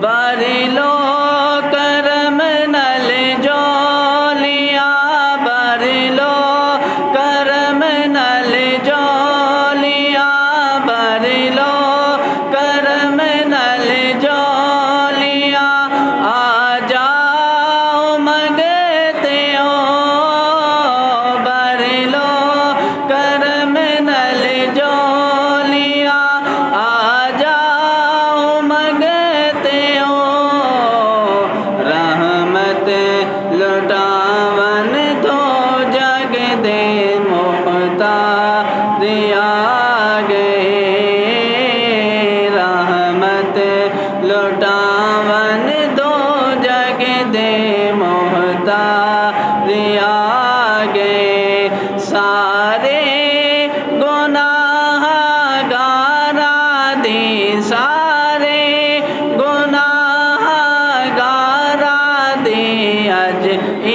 बरलो करम नल जोलिया बरलो करम नल जोलिया बरलो करम नल जोलिया आ जाओ मंगते हो बरलो करम नल जोलिया आ जाओ मंगते हो रहमत लुटावन तो जग दे मुख्तार दिया गए रहमत लुटावन दो जग दे मुख्तार दिया गए सारे गुनाह गारा दे सारे गुनाह गारा दे अज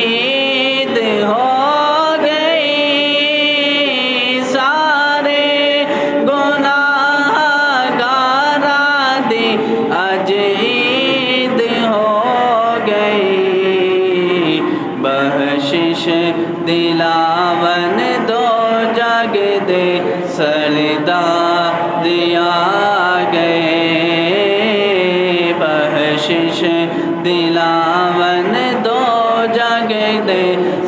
ईद हो गई सारे गुनाह गारा दे अज ईद हो गई बख्शिश दिलावन दो जग दे सरदार दिया गए बख्शिश दिलावन दो जग दे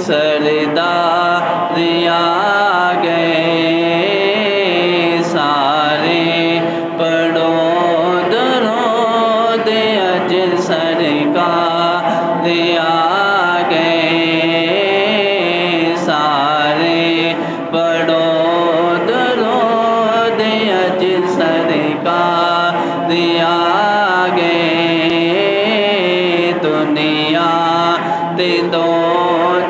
सरदार दिया गए सारे पढ़ो दरूद अज सरकार दिया गए सारे पढ़ो दरूद अज सरकार दिया गए दुनिया ते दो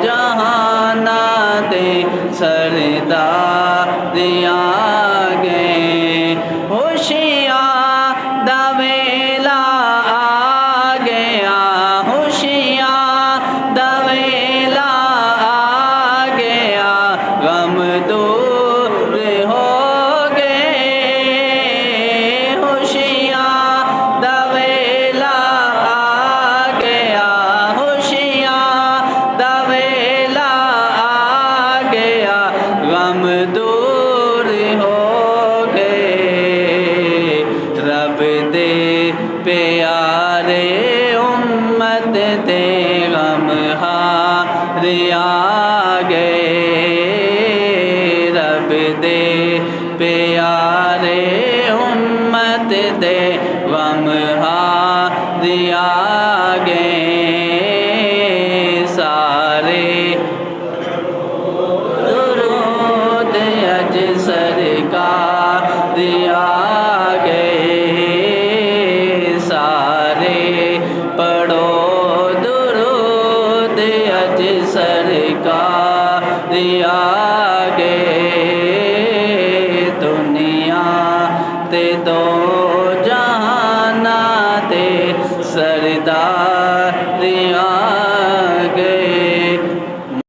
जहाना दे सरदार दिया गए होशियार दा वेला आ गया होशियार दा वेला आ गया गम दूर हो गए होशियार दा वेला आ गया होशियार दा वेला आ गया गम दूर हो गए रब दे प्यारे उम्मत दे गम हार आ गए रब दे प्यारे उम्मत दे गम हार आ गए सारे दुरूद अज सरकार दिया गए सारे पढ़ो दुरूद अज सरकार दिया गए दुनिया ते दो